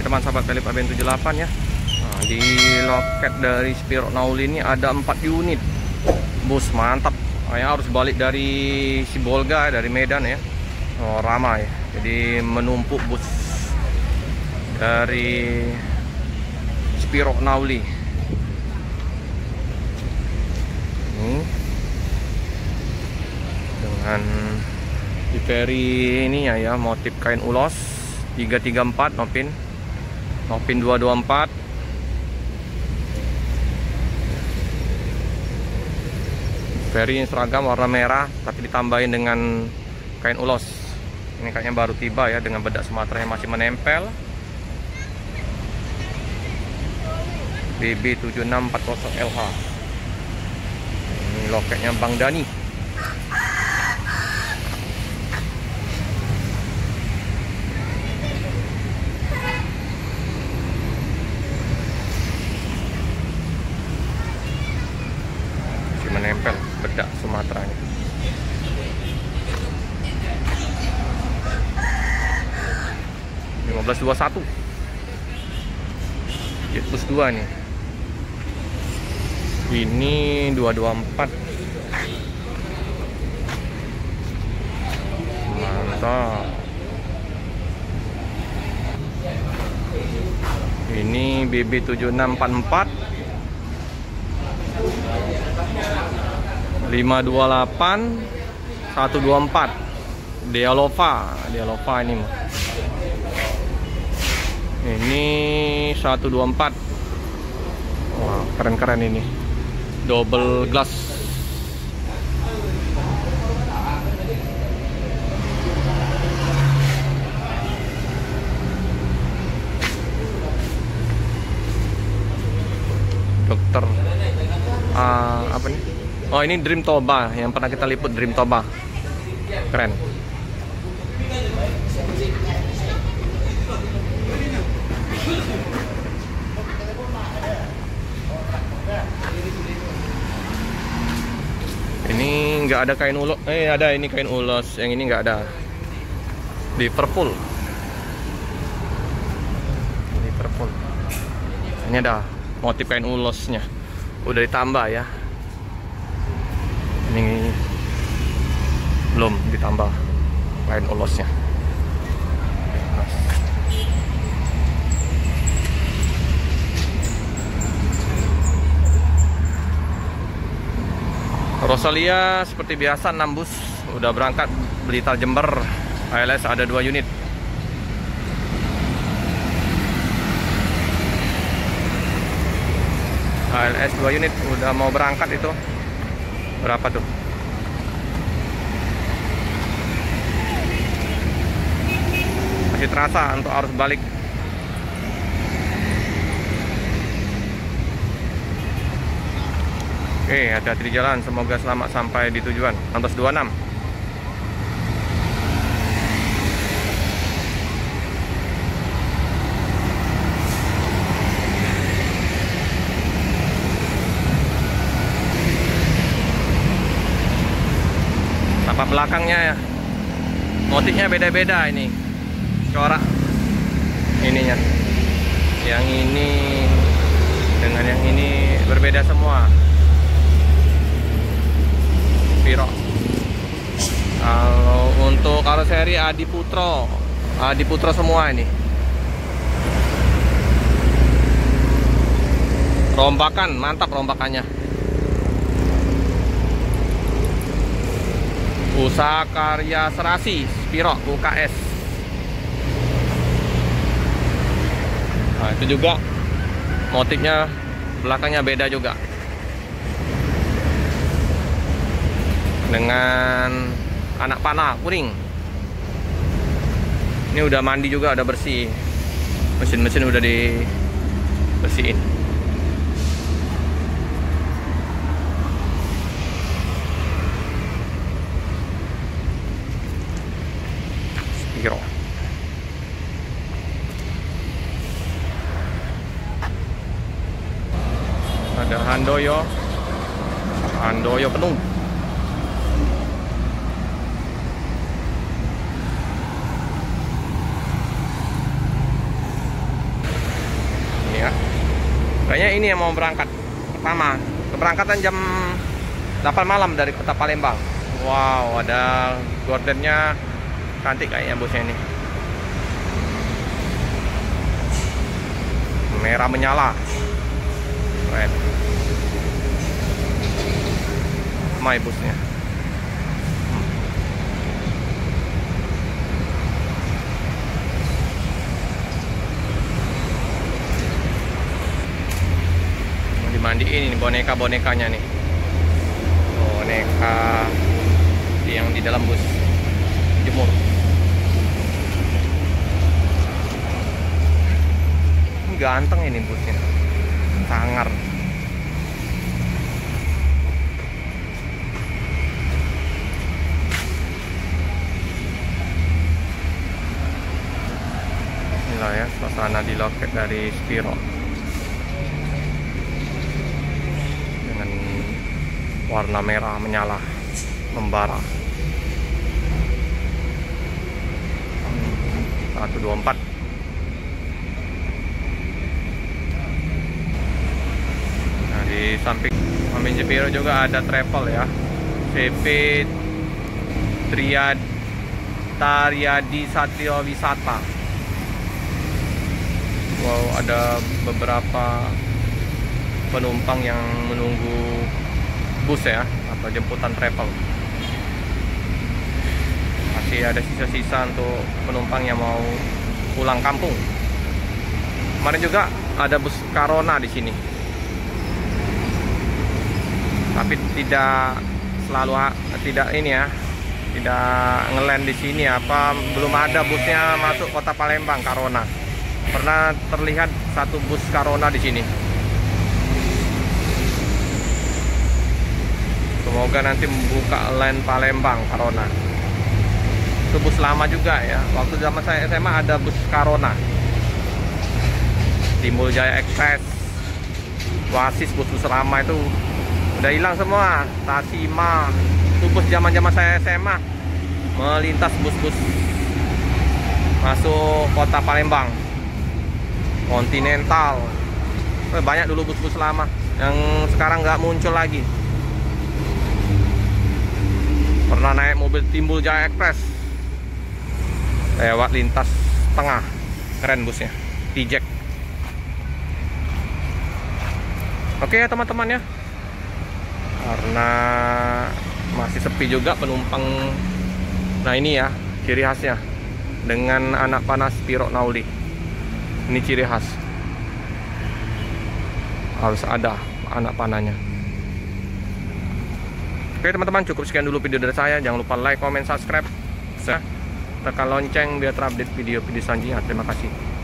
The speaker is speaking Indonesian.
teman sahabat Philip ABN78 ya. Nah, di loket dari Spiro Nauli ini ada 4 unit bus, mantap. Yang harus balik dari Sibolga, dari Medan ya. Oh, ramai, jadi menumpuk bus dari Spiro Nauli. Ini dengan di ferry ini ya, motif kain ulos 334 Nopin 224. Ferry seragam warna merah tapi ditambahin dengan kain ulos. Ini kayaknya baru tiba ya, dengan bedak Sumatera yang masih menempel. BB7640LH. Ini loketnya Bang Dani. Masih menempel bedak Sumatera ini. Bus 21 Jetbus 2 nih. Ini 224. Mantap. Ini BB7644 528 124 Dialova ini mah. Ini 124. Wah, keren-keren ini. Double glass. Dokter apa nih? Oh, ini Dream Toba yang pernah kita liput, Dream Toba. Keren. Ini nggak ada kain ulos, ada ini kain ulos, yang ini nggak ada. Liverpool. Ini ada motif kain ulosnya, udah ditambah ya. Ini belum ditambah kain ulosnya. Rosalia seperti biasa 6 bus udah berangkat Blitar Jember. ALS ada 2 unit. ALS 2 unit udah mau berangkat itu. Berapa tuh? Masih terasa untuk arus balik. Oke, hati-hati di jalan. Semoga selamat sampai di tujuan. 1626. Tapak belakangnya ya, motifnya beda-beda ini. Corak ininya. Yang ini dengan yang ini berbeda semua. Spiro. Kalau untuk karoseri Adi Putro semua ini. Rombakan, mantap rombakannya. Usaha Karya Serasi, Spiro UKS. Nah, itu juga motifnya belakangnya beda juga. Dengan anak panah kuning. Ini udah mandi juga, udah bersih. Mesin-mesin udah dibersihin. Spiro. Ada Handoyo penuh. Kayaknya ini yang mau berangkat pertama. Keberangkatan jam 8 malam dari kota Palembang. Wow, ada gordennya cantik kayaknya bosnya ini. Merah menyala. Keren. My busnya. Dimandiin ini boneka-bonekanya nih. Boneka yang di dalam bus jemur. Ini ganteng ini busnya. Sangar. Inilah ya suasana di loket dari Spiro. Warna merah menyala, membara. 124. Nah, di samping Spiro juga ada travel ya. CP Taryadi Satrio Wisata. Wow, ada beberapa penumpang yang menunggu bus ya, atau jemputan travel. Masih ada sisa-sisa untuk penumpang yang mau pulang kampung. Kemarin juga ada bus Carona di sini, tapi tidak selalu tidak ini ya, tidak ngeland di sini. Apa belum ada busnya masuk kota Palembang Carona. Pernah terlihat satu bus Carona di sini. Semoga nanti membuka line Palembang Carona. Itu bus lama juga ya. Waktu zaman saya SMA ada bus Carona. Timbul Jaya Express, Oasis, bus-bus lama itu udah hilang semua. Tasima, itu bus zaman-zaman saya SMA melintas bus-bus masuk kota Palembang. Continental, banyak dulu bus-bus lama yang sekarang nggak muncul lagi. Pernah naik mobil Timbul Jaya Express lewat lintas tengah. Keren busnya, T-Jack. Oke ya teman-teman ya, karena masih sepi juga penumpang. Nah ini ya ciri khasnya dengan anak panah Spiro Nauli. Ini ciri khas, harus ada anak panahnya. Oke teman-teman, cukup sekian dulu video dari saya. Jangan lupa like, comment, subscribe, tekan lonceng biar terupdate video-video selanjutnya. Terima kasih.